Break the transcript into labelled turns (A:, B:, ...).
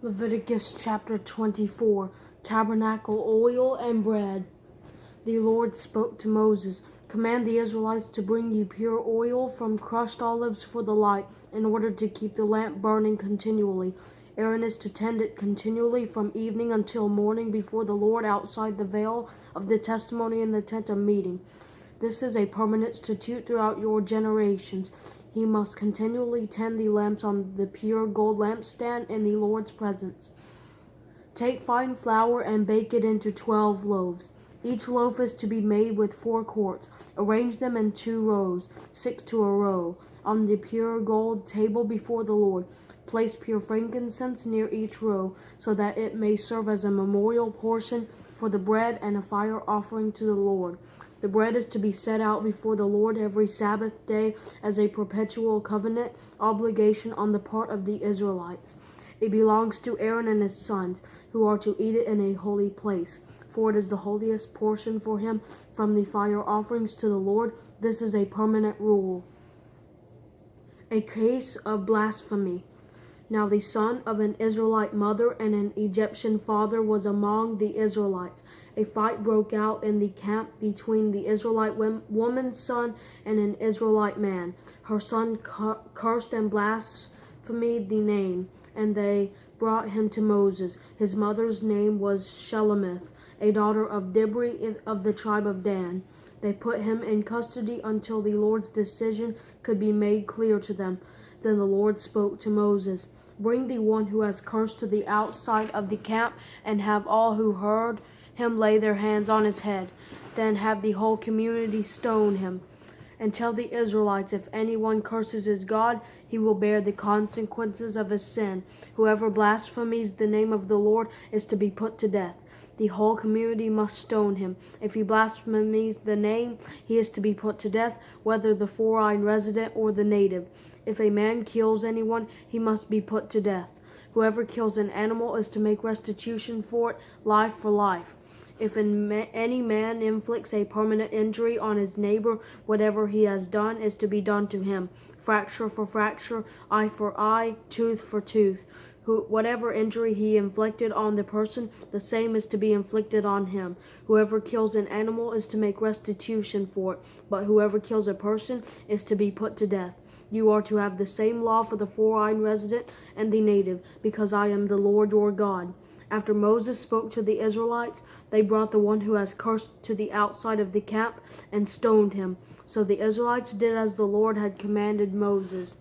A: Leviticus Chapter 24, Tabernacle Oil and Bread. The Lord spoke to Moses, "Command the Israelites to bring you pure oil from crushed olives for the light, in order to keep the lamp burning continually. Aaron is to tend it continually from evening until morning before the Lord outside the veil of the testimony in the tent of meeting. This is a permanent statute throughout your generations. He must continually tend the lamps on the pure gold lampstand in the Lord's presence. Take fine flour and bake it into 12 loaves. Each loaf is to be made with 4 quarts. Arrange them in 2 rows, 6 to a row, on the pure gold table before the Lord. Place pure frankincense near each row, so that it may serve as a memorial portion for the bread and a fire offering to the Lord. The bread is to be set out before the Lord every Sabbath day as a perpetual covenant obligation on the part of the Israelites. It belongs to Aaron and his sons, who are to eat it in a holy place, for it is the holiest portion for him from the fire offerings to the Lord. This is a permanent rule." A case of blasphemy. Now the son of an Israelite mother and an Egyptian father was among the Israelites. A fight broke out in the camp between the Israelite woman's son and an Israelite man. Her son cursed and blasphemed the name, and they brought him to Moses. His mother's name was Shelemith, a daughter of Dibri of the tribe of Dan. They put him in custody until the Lord's decision could be made clear to them. Then the Lord spoke to Moses, "Bring the one who has cursed to the outside of the camp, and have all who heard him lay their hands on his head. Then have the whole community stone him. And tell the Israelites, if anyone curses his God, he will bear the consequences of his sin. Whoever blasphemes the name of the Lord is to be put to death. The whole community must stone him. If he blasphemes the name, he is to be put to death, whether the foreign resident or the native. If a man kills anyone, he must be put to death. Whoever kills an animal is to make restitution for it, life for life. If any man inflicts a permanent injury on his neighbor, whatever he has done is to be done to him. Fracture for fracture, eye for eye, tooth for tooth. Whatever injury he inflicted on the person, the same is to be inflicted on him. Whoever kills an animal is to make restitution for it, but whoever kills a person is to be put to death. You are to have the same law for the foreign resident and the native, because I am the Lord your God." After Moses spoke to the Israelites, they brought the one who has cursed to the outside of the camp and stoned him. So the Israelites did as the Lord had commanded Moses.